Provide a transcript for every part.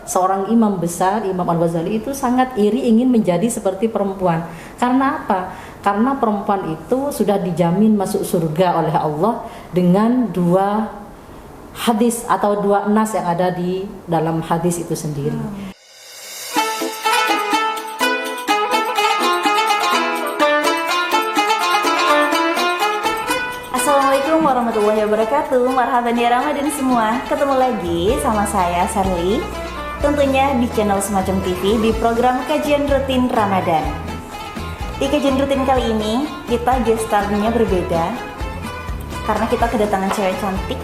seorang imam besar, Imam Al-Ghazali itu sangat iri ingin menjadi seperti perempuan. Karena apa? Karena perempuan itu sudah dijamin masuk surga oleh Allah dengan dua hadis atau dua nas yang ada di dalam hadis itu sendiri. Assalamualaikum warahmatullahi wabarakatuh. Marhaban ya Ramadan semua. Ketemu lagi sama saya Sarli, tentunya di channel Semacam TV di program kajian rutin Ramadan. Di kajian rutin kali ini kita gestarnya berbeda karena kita kedatangan cewek cantik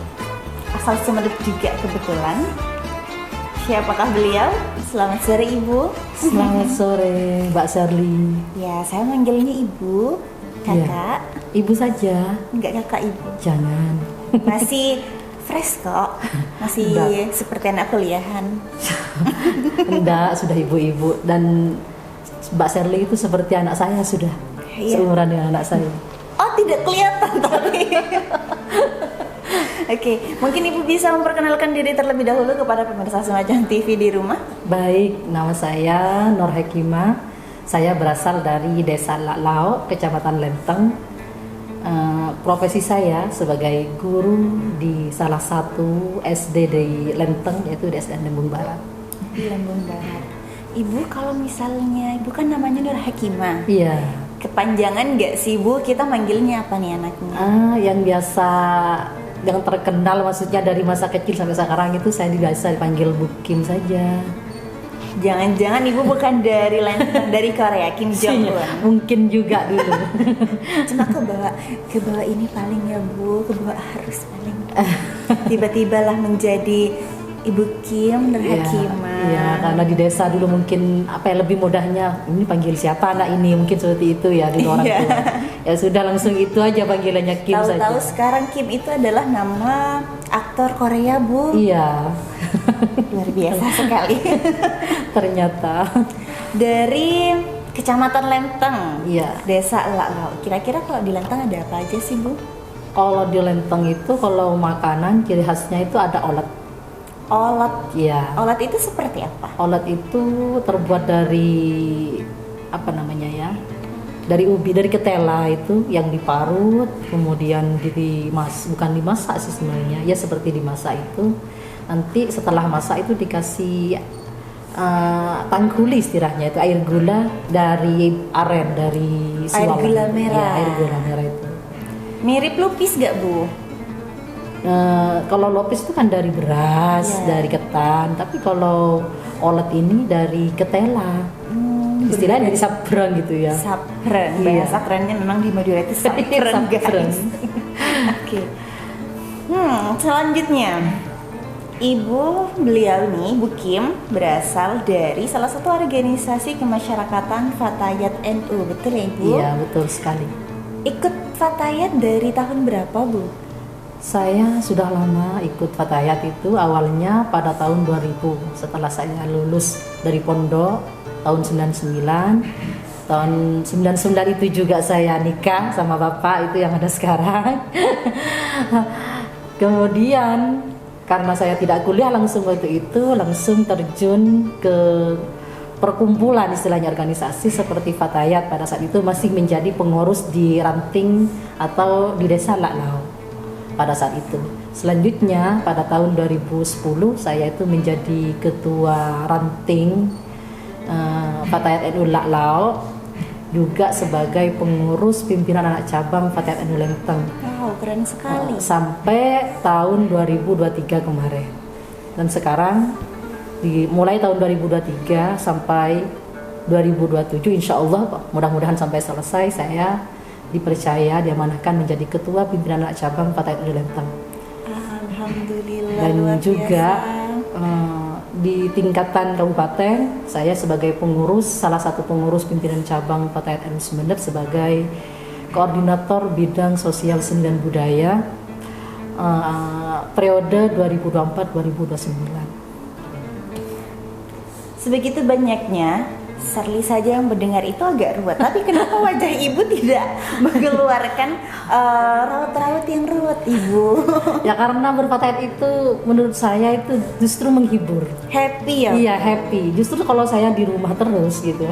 asal Sumeneb juga kebetulan. Siapakah beliau? Selamat sore Ibu. Selamat sore Mbak Sarli. Ya, saya manggilnya Ibu, Kakak. Ya, Ibu saja. Enggak Kakak, Ibu. Jangan. Masih fresh kok. Masih Enggak. seperti anak kuliahan. Enggak, sudah ibu-ibu. Dan Mbak Sarli itu seperti anak saya sudah. Iya. Seumuran dengan anak saya. Oh, tidak kelihatan tapi. Oke, mungkin Ibu bisa memperkenalkan diri terlebih dahulu kepada pemirsa Semacam TV di rumah. Baik, nama saya Nur Hekimah. Saya berasal dari Desa Laklau, Kecamatan Lenteng. Profesi saya sebagai guru di salah satu SD di Lenteng, yaitu di SDN Lembung Barat. Di Lembung Barat. Ibu, kalau misalnya Ibu kan namanya Nur Hekimah. Iya. Kepanjangan nggak sih Ibu? Kita manggilnya apa nih anaknya? Yang biasa, yang terkenal maksudnya dari masa kecil sampai sekarang itu saya biasa dipanggil Bu Kim saja. Jangan-jangan Ibu bukan dari Lenteng, dari Korea, Kim Jong Un. Mungkin juga dulu. Cuma ke bawah ini paling ya Bu, ke bawah arus paling. Tiba-tiba lah menjadi Ibu Kim Nur Hekimah. Iya, karena di desa dulu mungkin apa ya, lebih mudahnya ini panggil siapa anak ini, mungkin seperti itu ya di orang tua. Ya sudah, langsung itu aja panggilannya Kim saja. Tahu-tahu sekarang Kim itu adalah nama aktor Korea Bu. Iya. Luar biasa sekali. Ternyata. Dari Kecamatan Lenteng. Iya. Desa Laklau. Kira-kira kalau di Lenteng ada apa aja sih Bu? Kalau di Lenteng itu kalau makanan ciri khasnya itu ada olet. Olet. Iya. Olet itu seperti apa? Olet itu terbuat dari apa namanya ya? Dari ubi, dari ketela itu yang diparut, kemudian bukan dimasak sih sebenarnya, ya seperti dimasak itu. Nanti setelah masak itu dikasih tangkuli istilahnya, itu air gula dari aren, dari Air siwalan. gula merah. Ya, air gula merah itu. Mirip lupis gak Bu? Kalau lopis itu kan dari beras, Ya. dari ketan, tapi kalau olet ini dari ketela. Istilahnya dari sabrang gitu ya. Sapren, Iya. bahasa kerennya memang di Madura itu sapren guys. Sapren. Oke. Selanjutnya beliau nih Bu Kim berasal dari salah satu organisasi kemasyarakatan Fatayat NU, betul ya Ibu? Iya, betul sekali. Ikut Fatayat dari tahun berapa Bu? Saya sudah lama ikut Fatayat itu, awalnya pada tahun 2000 setelah saya lulus dari pondok tahun 99. Tahun 99 itu juga saya nikah sama bapak itu yang ada sekarang. Kemudian karena saya tidak kuliah langsung waktu itu, langsung terjun ke perkumpulan istilahnya organisasi seperti Fatayat. Pada saat itu masih menjadi pengurus di Ranting atau di Desa Laklau pada saat itu. Selanjutnya pada tahun 2010 saya itu menjadi ketua ranting Fatayat NU Laklau, juga sebagai pengurus pimpinan anak cabang Fatayat NU Lenteng. Wow, keren sekali. Sampai tahun 2023 kemarin. Dan sekarang mulai tahun 2023 sampai 2027 insya Allah mudah-mudahan sampai selesai saya dipercaya, diamanahkan menjadi ketua pimpinan anak cabang Fatayat NU Lenteng. Alhamdulillah. Dan luar juga biasa. di tingkatan kabupaten saya sebagai pengurus, salah satu pengurus pimpinan cabang Fatayat NU Sumeneb sebagai koordinator bidang sosial seni dan budaya periode 2024-2029. Sebegitu banyaknya Sherly saja yang mendengar itu agak ruwet. Tapi kenapa wajah ibu tidak mengeluarkan raut-raut yang ruwet, ibu? Ya karena berfatayat itu menurut saya itu justru menghibur. Happy ya? Iya happy. Justru kalau saya di rumah terus gitu,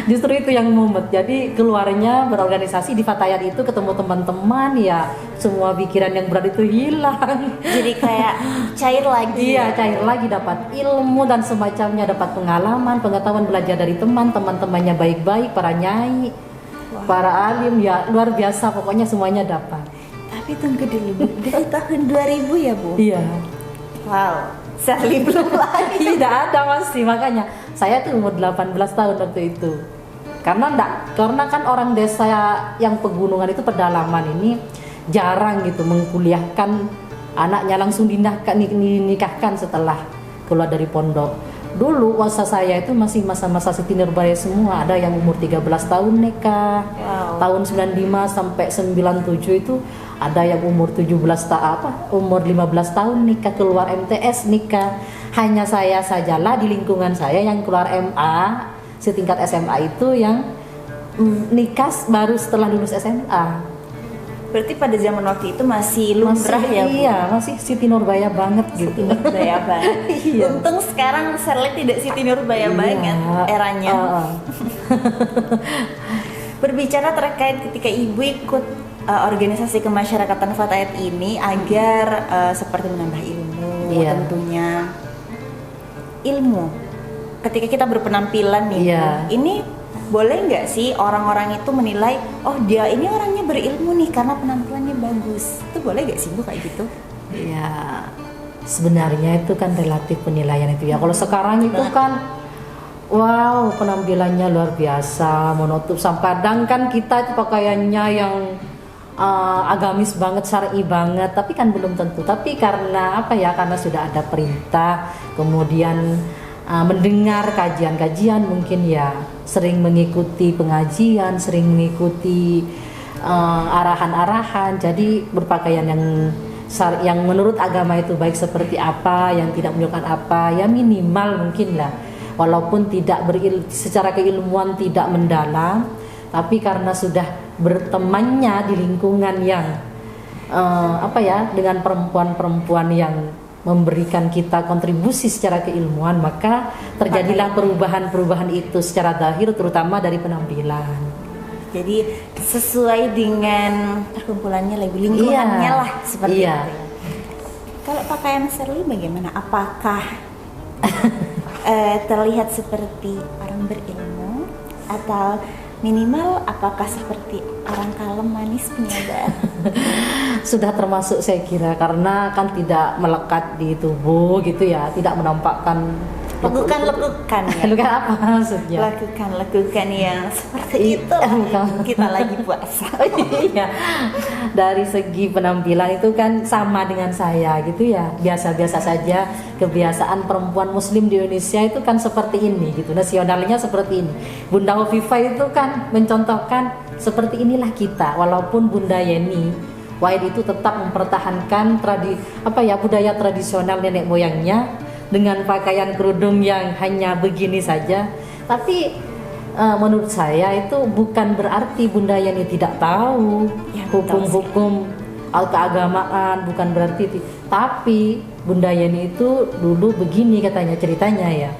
justru itu yang mumet. Jadi keluarnya berorganisasi di fatayat itu ketemu teman-teman ya, semua pikiran yang berat itu hilang. Jadi kayak cair lagi. Iya cair lagi, dapat ilmu dan semacamnya, dapat pengalaman, pengetahuan, belajar dari teman-temannya baik-baik, para nyai, para alim ya luar biasa. Pokoknya semuanya dapat. Tapi tunggu dulu, Bu. Dari tahun 2000 ya, Bu? Iya. Wow, Sherly belum lahir. Tidak ada masih, makanya saya tuh umur 18 tahun waktu itu. Karena kan orang desa yang pegunungan itu pedalaman ini jarang gitu mengkuliahkan anaknya, langsung dinikahkan setelah keluar dari pondok. Dulu masa saya itu masih masa-masa Siti Nurbaya semua, ada yang umur 13 tahun nikah. Wow. Tahun 95 sampai 97 itu ada yang umur umur 15 tahun nikah, keluar MTS nikah. Hanya saya sajalah di lingkungan saya yang keluar MA, setingkat SMA itu yang nikah baru setelah lulus SMA. Berarti pada zaman waktu itu masih lumrah ya, Bu? Iya, masih Siti Nurbaya banget gitu. Siti Nurbaya banget. Iya. Untung sekarang Sherly tidak Siti Nurbaya banget eranya. Berbicara terkait ketika ibu ikut organisasi kemasyarakatan Fatayat ini agar seperti menambah ilmu, Iya. tentunya ilmu. Ketika kita berpenampilan nih, Iya. Bu, ini boleh nggak sih orang-orang itu menilai, oh dia ini orangnya berilmu nih karena penampilannya bagus? Itu boleh nggak sih, Bu, kayak gitu? Ya, sebenarnya itu kan relatif penilaian itu ya. Kalau sekarang itu kan, wow, penampilannya luar biasa, menutup. Kadang kan kita itu pakaiannya yang agamis banget, syar'i banget, tapi kan belum tentu. Tapi karena apa ya? Karena sudah ada perintah, kemudian mendengar kajian-kajian, mungkin ya sering mengikuti pengajian, sering mengikuti arahan-arahan. Jadi berpakaian yang menurut agama itu baik seperti apa, yang tidak menunjukkan apa, ya minimal mungkin lah. Walaupun tidak secara keilmuan tidak mendalam, tapi karena sudah bertemannya di lingkungan yang dengan perempuan-perempuan yang memberikan kita kontribusi secara keilmuan, maka terjadilah perubahan-perubahan itu secara zahir, terutama dari penampilan. Jadi sesuai dengan perkumpulannya, lingkungannya lah seperti iya. itu. Kalau pakaian Sherly bagaimana? Apakah terlihat seperti orang berilmu atau minimal apakah seperti orang kalem, manis, penyabar? Sudah termasuk saya kira, karena kan tidak melekat di tubuh gitu ya, tidak menampakkan Lekukan ya. Lekukan apa maksudnya? Lekukan yang seperti itu. Kita lagi puasa. Iya. Dari segi penampilan itu kan sama dengan saya gitu ya. Biasa-biasa saja. Kebiasaan perempuan muslim di Indonesia itu kan seperti ini gitu. Nasionalnya seperti ini. Bunda Hovifah itu kan mencontohkan seperti inilah kita. Walaupun Bunda Yeni Wahid itu tetap mempertahankan budaya tradisional nenek moyangnya dengan pakaian kerudung yang hanya begini saja. Tapi menurut saya itu bukan berarti Bunda Yeni tidak tahu hukum-hukum keagamaan, bukan berarti. Tapi Bunda Yeni itu dulu begini katanya ceritanya ya.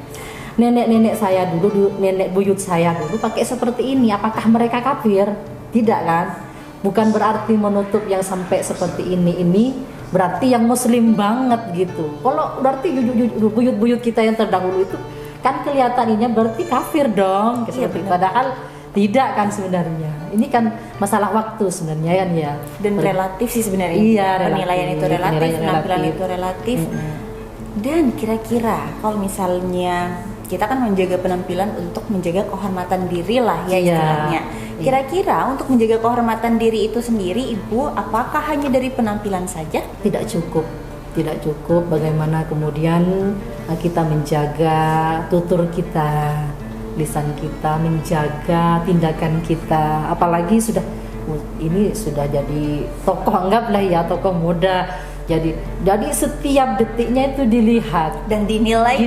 Nenek-nenek saya dulu, nenek buyut saya dulu pakai seperti ini. Apakah mereka kafir? Tidak kan? Bukan berarti menutup yang sampai seperti ini berarti yang muslim banget gitu. Kalau berarti buyut-buyut kita yang terdahulu itu kan kelihatannya berarti kafir dong, seperti padahal tidak kan sebenarnya. Ini kan masalah waktu sebenarnya kan ya. Dan relatif sih sebenarnya. Iya, penilaian itu relatif, penampilan itu relatif. Dan kira-kira kalau misalnya kita kan menjaga penampilan untuk menjaga kehormatan diri lah ya istilahnya. Kira-kira untuk menjaga kehormatan diri itu sendiri, Ibu, apakah hanya dari penampilan saja? Tidak cukup. Bagaimana kemudian kita menjaga tutur kita, lisan kita, menjaga tindakan kita. Apalagi ini sudah jadi tokoh, anggaplah ya tokoh muda, Jadi setiap detiknya itu dilihat Dan dinilai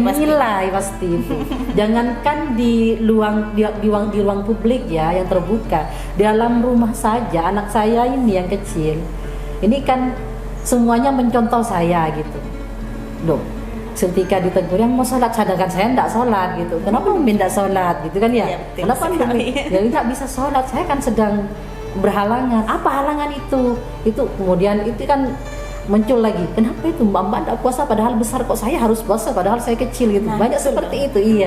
pasti itu. Jangankan di ruang publik ya yang terbuka, dalam rumah saja anak saya ini yang kecil ini kan semuanya mencontoh saya gitu loh. Ketika ditegur yang mau sholat, sedangkan saya tidak sholat gitu, kenapa Umi tidak sholat gitu kan ya, Iya, betul kenapa sekali. Umi ya tidak bisa sholat, saya kan sedang berhalangan. Apa halangan itu kemudian itu kan muncul lagi, kenapa itu mbak tidak puasa padahal besar, kok saya harus puasa padahal saya kecil gitu. Banyak seperti itu.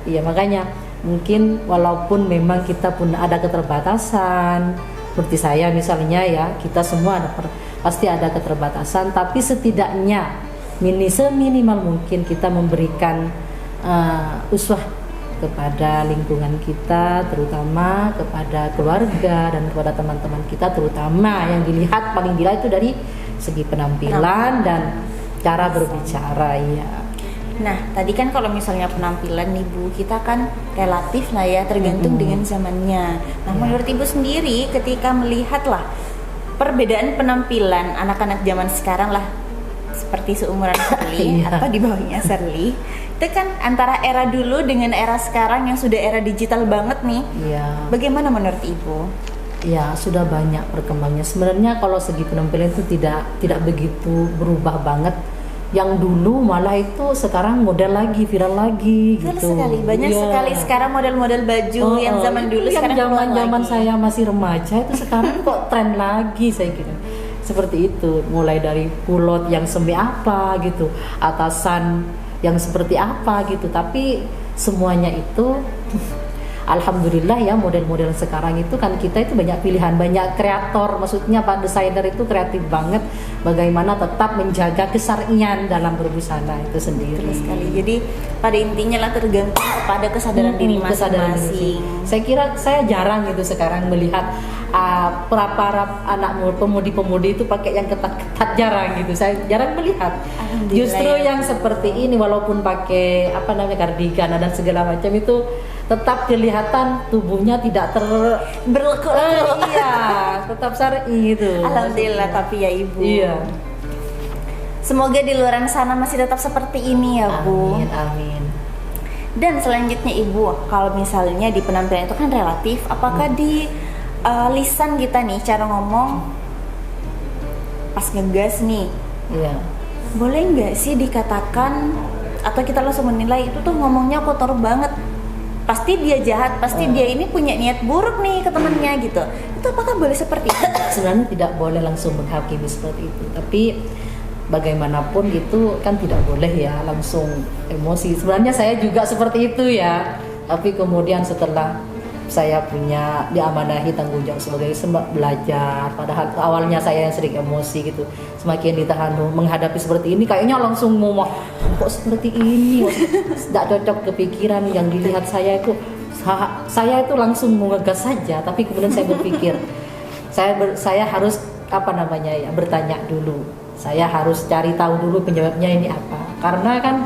Iya makanya mungkin walaupun memang kita pun ada keterbatasan, seperti saya misalnya ya, kita semua pasti ada keterbatasan, tapi setidaknya seminimal mungkin kita memberikan uswah kepada lingkungan kita, terutama kepada keluarga dan kepada teman-teman kita, terutama yang dilihat paling gila itu dari segi penampilan dan cara berbicara ya. Nah, tadi kan kalau misalnya penampilan nih Bu, kita kan relatif lah ya, tergantung dengan zamannya. Nah, menurut Ibu sendiri ketika melihat lah perbedaan penampilan anak-anak zaman sekarang lah, seperti seumuran Serly atau di bawahnya Serly, itu kan antara era dulu dengan era sekarang yang sudah era digital banget nih. Iya. Bagaimana menurut Ibu? Ya sudah banyak perkembangannya. Sebenarnya kalau segi penampilan itu tidak begitu berubah banget. Yang dulu malah itu sekarang model lagi, viral lagi. Betul gitu. sekali, banyak sekali sekarang model-model baju yang zaman dulu yang sekarang keluar zaman lagi. saya masih remaja itu sekarang kok tren lagi saya kira. Seperti itu, mulai dari kulot yang semi apa gitu, atasan yang seperti apa gitu, tapi semuanya itu alhamdulillah ya, model-model sekarang itu kan kita itu banyak pilihan, banyak kreator, maksudnya Pak desainer itu kreatif banget bagaimana tetap menjaga kesarian dalam berbusana itu sendiri. Betul sekali. Jadi pada intinya lah tergantung kepada kesadaran diri masing-masing. Saya kira saya jarang gitu sekarang melihat para anak pemudi-pemudi itu pakai yang ketat-ketat, jarang gitu. Saya jarang melihat. Justru ya. yang seperti ini walaupun pakai kardigan dan segala macam itu tetap kelihatan tubuhnya tidak berlekuk-lekuk. Iya, tetap syar'i itu. Alhamdulillah tapi ya Ibu. Iya. Semoga di luar sana masih tetap seperti ini ya Bu. Amin. Dan selanjutnya Ibu, kalau misalnya di penampilan itu kan relatif, apakah di lisan kita nih cara ngomong pas ngegas nih, Iya. boleh nggak sih dikatakan atau kita langsung menilai itu tuh ngomongnya kotor banget, pasti dia jahat, pasti dia ini punya niat buruk nih ke temennya gitu. Itu apakah boleh seperti itu? Sebenarnya tidak boleh langsung menghakimi seperti itu, tapi bagaimanapun itu kan tidak boleh ya langsung emosi. Sebenarnya saya juga seperti itu ya, tapi kemudian setelah saya punya diamanahi tanggung jawab sebagai belajar, padahal awalnya saya yang sering emosi gitu, semakin ditahan menghadapi seperti ini kayaknya langsung ngomong kok seperti ini, tidak cocok kepikiran yang dilihat saya itu langsung mengegas saja, tapi kemudian saya berpikir saya harus bertanya dulu, saya harus cari tahu dulu penyebabnya ini apa, karena kan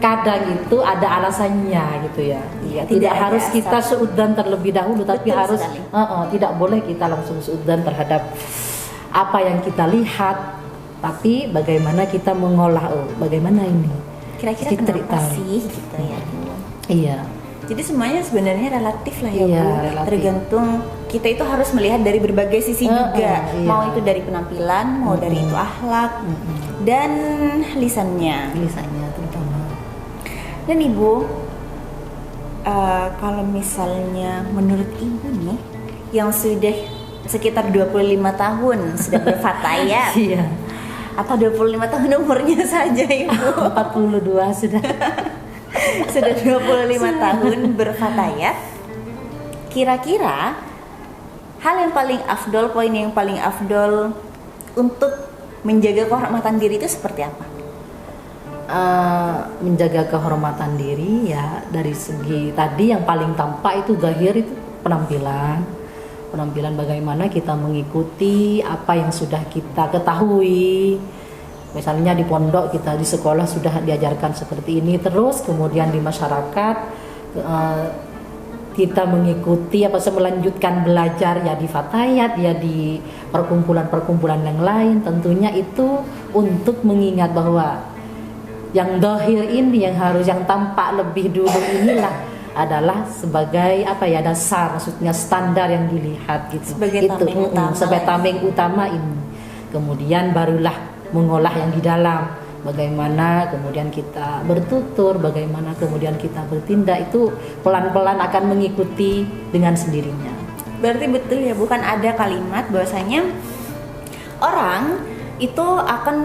kadang itu ada alasannya gitu ya. Iya, tidak harus kita seudzon terlebih dahulu, tapi harus tidak boleh kita langsung seudzon terhadap apa yang kita lihat, tapi bagaimana kita mengolah bagaimana ini. Kira-kira kenapa sih gitu ya Bu? Iya. Jadi semuanya sebenarnya relatif lah ya Bu. Relatif. Tergantung kita itu harus melihat dari berbagai sisi juga. Iya. Mau itu dari penampilan, mau dari itu akhlak dan lisannya Terutama. Dan Ibu, kalau misalnya menurut Ibu nih, yang sudah sekitar 25 tahun sudah berfatayat, Iya. atau 25 tahun umurnya saja Ibu, 42 sudah. sudah 25 tahun berfatayat, kira-kira hal yang paling afdol, poin yang paling afdol untuk menjaga kehormatan diri itu seperti apa? Menjaga kehormatan diri ya dari segi tadi yang paling tampak itu zahir, itu penampilan bagaimana kita mengikuti apa yang sudah kita ketahui, misalnya di pondok kita di sekolah sudah diajarkan seperti ini, terus kemudian di masyarakat kita mengikuti melanjutkan belajar ya di fatayat ya di perkumpulan yang lain, tentunya itu untuk mengingat bahwa yang dohir ini yang tampak lebih dulu inilah adalah sebagai dasar, maksudnya standar yang dilihat gitu. Sebagai tameng utama. Sebagai tameng utama ini. Kemudian barulah mengolah yang di dalam. Bagaimana kemudian kita bertutur, bagaimana kemudian kita bertindak, itu pelan-pelan akan mengikuti dengan sendirinya. Berarti betul ya, bukan ada kalimat bahwasanya orang itu akan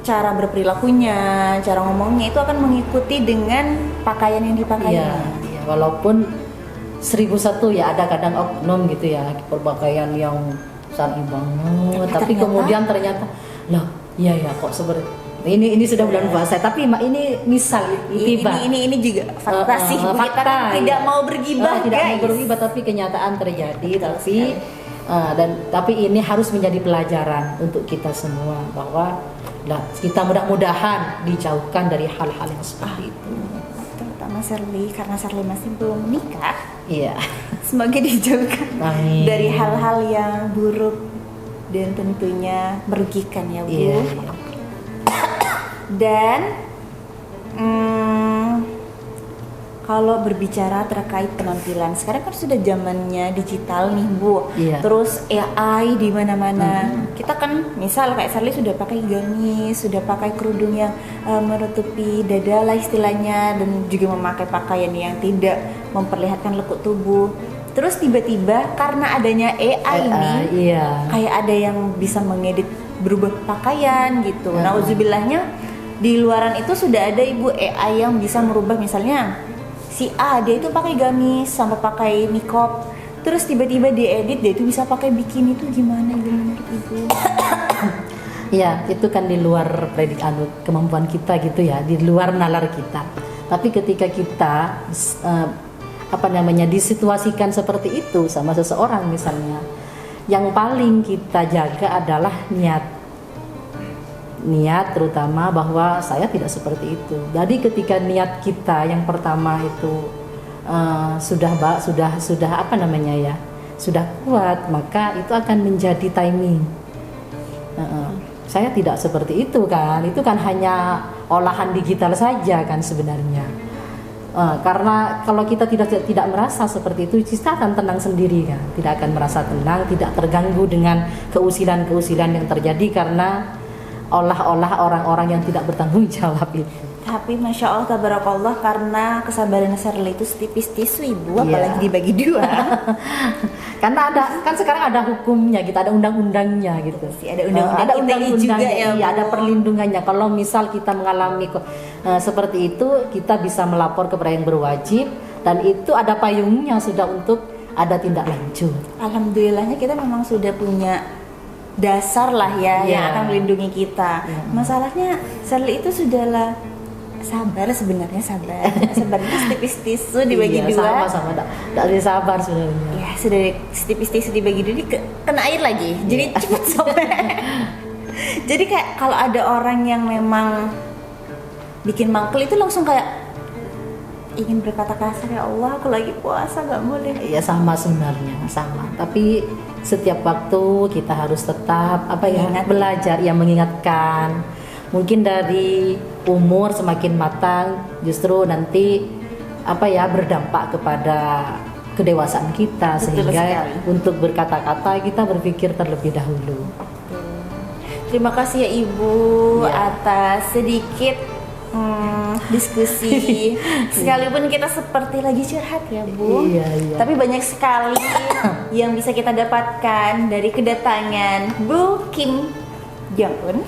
cara berperilakunya, cara ngomongnya itu akan mengikuti dengan pakaian yang dipakainya. Iya, walaupun 1001 ya ada kadang oknum gitu ya, berpakaian yang syar'i banget, tapi kemudian ternyata loh, iya ya kok seperti ini sudah bulan puasa, tapi ini misal tiba. Ini juga fakta sih, kita kan tidak mau bergibah, tidak mau bergibah, tapi kenyataan terjadi, tapi ini harus menjadi pelajaran untuk kita semua bahwa kita mudah-mudahan dijauhkan dari hal-hal yang seperti itu. Terutama Sherly, karena Sherly masih belum menikah. Iya. Semoga dijauhkan Amin. dari hal-hal yang buruk dan tentunya merugikan ya Bu. Iya. Dan kalau berbicara terkait penampilan, sekarang kan sudah zamannya digital nih Bu. Iya. Terus AI di mana-mana. Kita kan misal kayak Sherly sudah pakai gamis, sudah pakai kerudung yang menutupi dada lah istilahnya, dan juga memakai pakaian yang tidak memperlihatkan lekuk tubuh. Terus tiba-tiba karena adanya AI ini, iya. kayak ada yang bisa mengedit berubah pakaian gitu. Nauzubillahnya di luaran itu sudah ada Ibu AI yang bisa merubah, misalnya si A dia itu pakai gamis sampai pakai niqab, terus tiba-tiba diedit dia itu bisa pakai bikini. Itu gimana Ibu menurut Ibu? Ya, itu kan di luar kemampuan kita gitu ya, di luar nalar kita. Tapi ketika kita disituasikan seperti itu sama seseorang misalnya, yang paling kita jaga adalah niat terutama bahwa saya tidak seperti itu. Jadi ketika niat kita yang pertama itu sudah kuat, maka itu akan menjadi timing. Saya tidak seperti itu kan, itu kan hanya olahan digital saja kan sebenarnya. Karena kalau kita tidak merasa seperti itu, kita akan tenang sendiri kan, tidak akan merasa tenang, tidak terganggu dengan keusilan-keusilan yang terjadi karena olah-olah orang-orang yang tidak bertanggung jawab itu. Tapi Masya Allah, tabarakallah, karena kesabaran Sherly itu setipis tisu Ibu, apalagi dibagi dua. Karena kan sekarang ada hukumnya, kita ada undang-undangnya gitu. Ada undang-undangnya juga ya, iya, ada perlindungannya. Kalau misal kita mengalami seperti itu, kita bisa melapor kepada yang berwajib, dan itu ada payungnya sudah untuk ada tindak lanjut. Alhamdulillahnya kita memang sudah punya dasar lah ya yang akan melindungi kita. Masalahnya Sherly itu sudahlah sebenarnya sabar itu setipis tisu dibagi dua. Sama tidak sabar sebenarnya. Ya sudah setipis tisu dibagi dua, kena air lagi, jadi cepat sobek. Jadi kayak kalau ada orang yang memang bikin mangkel itu langsung kayak ingin berkata kasar, ya Allah aku lagi puasa gak boleh. Iya sama sebenarnya, sama. Tapi setiap waktu kita harus tetap belajar, mengingatkan. Mungkin dari umur semakin matang justru nanti berdampak kepada kedewasaan kita. Betul sehingga sekali. Untuk berkata-kata kita berpikir terlebih dahulu. Terima kasih ya Ibu atas sedikit diskusi. Sekalipun kita seperti lagi curhat ya Bu, tapi banyak sekali yang bisa kita dapatkan dari kedatangan Bu Kim Jong-un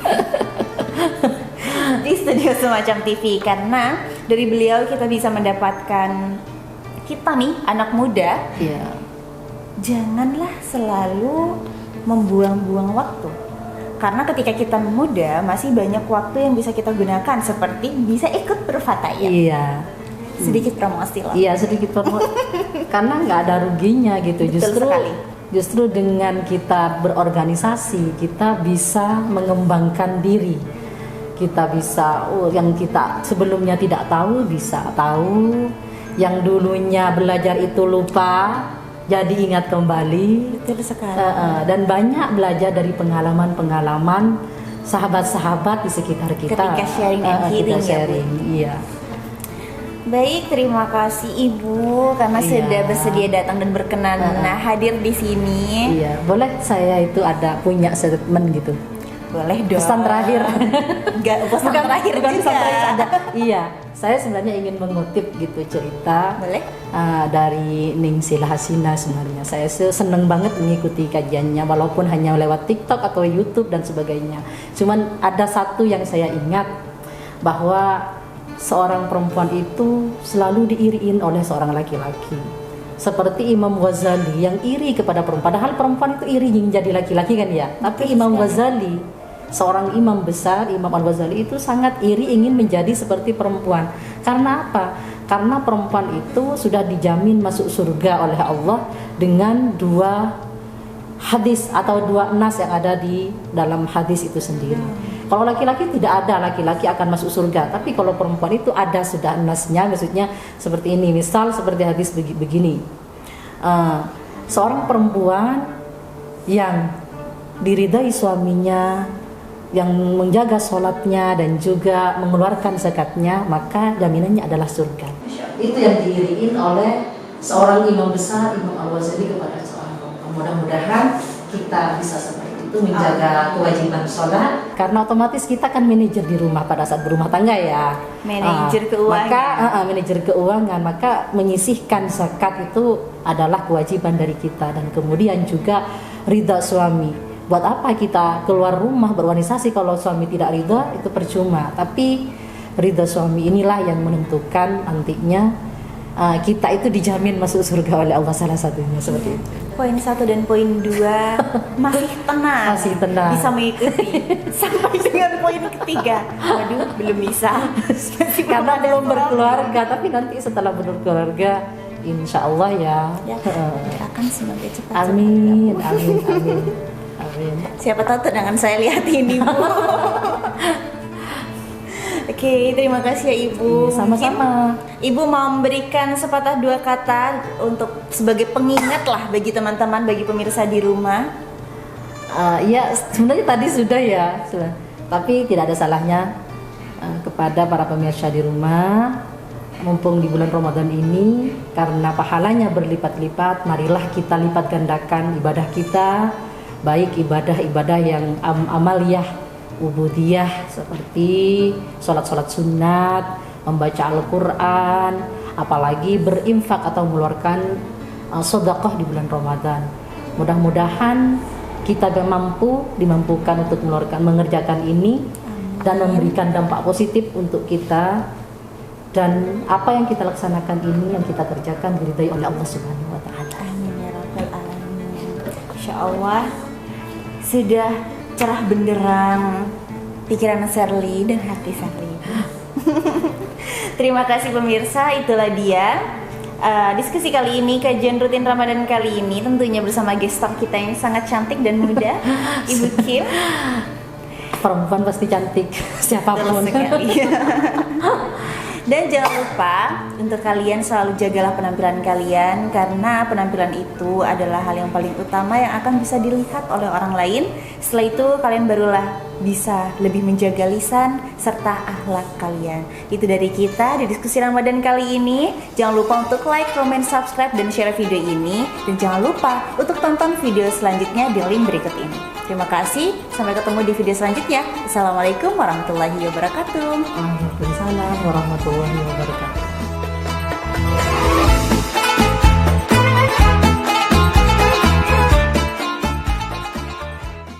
di studio Semacam TV, karena dari beliau kita bisa mendapatkan, kita nih anak muda, janganlah selalu membuang-buang waktu. Karena ketika kita muda masih banyak waktu yang bisa kita gunakan, seperti bisa ikut berfatayat. Iya. Sedikit promosi lah. Iya, sedikit promosi. Karena nggak ada ruginya gitu. Betul sekali. Justru dengan kita berorganisasi, kita bisa mengembangkan diri. Kita bisa, yang kita sebelumnya tidak tahu bisa tahu, yang dulunya belajar itu lupa jadi ingat kembali. Betul sekali. Dan banyak belajar dari pengalaman-pengalaman sahabat-sahabat di sekitar kita. Ketika sharing and healing kita ya, Bu? sharing, iya. Baik, terima kasih Ibu karena Iya. sudah bersedia datang dan berkenan hadir di sini. Iya, boleh saya itu ada punya statement gitu. Boleh dong. Pesan terakhir. Enggak, pesan terakhir bukan juga. pesan terakhir ada. Iya, saya sebenarnya ingin mengutip gitu cerita Boleh? dari Ningsih Hasina sebenarnya. Saya seneng banget mengikuti kajiannya walaupun hanya lewat TikTok atau YouTube dan sebagainya. Cuman ada satu yang saya ingat bahwa seorang perempuan itu selalu diiriin oleh seorang laki-laki. Seperti Imam Ghazali yang iri kepada perempuan. Padahal perempuan itu iri ingin jadi laki-laki kan ya. Tapi Imam Ghazali, seorang imam besar, Imam Al-Ghazali itu sangat iri ingin menjadi seperti perempuan. Karena apa? Karena perempuan itu sudah dijamin masuk surga oleh Allah dengan dua hadis atau dua nas yang ada di dalam hadis itu sendiri. Kalau laki-laki tidak ada, laki-laki akan masuk surga. Tapi kalau perempuan itu ada sudah nasnya, maksudnya seperti ini. Misal seperti hadis begini. Seorang perempuan yang diridai suaminya, yang menjaga sholatnya dan juga mengeluarkan zakatnya, maka jaminannya adalah surga. Itu yang diiriin oleh seorang imam besar, Imam Al-Ghazali kepada seorang perempuan. Mudah-mudahan kita bisa seperti itu menjaga kewajiban sholat, karena otomatis kita kan manajer di rumah pada saat berumah tangga ya. Manajer keuangan. Maka manajer keuangan, maka menyisihkan zakat itu adalah kewajiban dari kita, dan kemudian juga ridha suami. Buat apa kita keluar rumah berorganisasi kalau suami tidak ridha, itu percuma. Tapi ridha suami inilah yang menentukan nantinya kita itu dijamin masuk surga oleh Allah, salah satunya seperti itu. Poin 1 dan poin 2 masih tenang. Masih tenang. Bisa mengikuti sampai dengan poin ketiga. Waduh, belum bisa. Masih Karena ada belum problem. berkeluarga, tapi nanti setelah berkeluarga insya Allah ya. Ya, akan semoga cepat. Amin, amin, amin, amin. Siapa tahu tendangan saya lihat ini, Bu. Oke, terima kasih ya Ibu. Sama-sama. Mungkin Ibu mau memberikan sepatah dua kata untuk sebagai pengingat lah bagi teman-teman, bagi pemirsa di rumah. Ya sebenarnya tadi sudah ya, sudah. Tapi tidak ada salahnya kepada para pemirsa di rumah, mumpung di bulan Ramadan ini, karena pahalanya berlipat-lipat, marilah kita lipat gandakan ibadah kita, baik ibadah-ibadah yang amaliyah, ubudiyah seperti sholat-sholat sunat, membaca Al-Quran, apalagi berinfak atau mengeluarkan sedekah di bulan Ramadan. Mudah-mudahan kita dimampukan untuk mengerjakan ini dan memberikan dampak positif untuk kita, dan apa yang kita laksanakan ini, yang kita kerjakan diridai oleh Allah Subhanahu wa taala. Amin ya rabbal alamin. Insyaallah sudah cerah benderang pikiran Sherly dan hati Sherly. Terima kasih pemirsa, itulah dia diskusi kali ini, kajian rutin Ramadan kali ini, tentunya bersama guest star kita yang sangat cantik dan muda, Ibu Kim. Perempuan pasti cantik, siapapun. Betul sekali. Dan jangan lupa untuk kalian selalu jagalah penampilan kalian, karena penampilan itu adalah hal yang paling utama yang akan bisa dilihat oleh orang lain. Setelah itu kalian barulah bisa lebih menjaga lisan serta akhlak kalian. Itu dari kita di diskusi Ramadan kali ini. Jangan lupa untuk like, comment, subscribe, dan share video ini. Dan jangan lupa untuk tonton video selanjutnya di link berikut ini. Terima kasih, sampai ketemu di video selanjutnya. Assalamualaikum warahmatullahi wabarakatuh. Waalaikumsalam warahmatullahi wabarakatuh.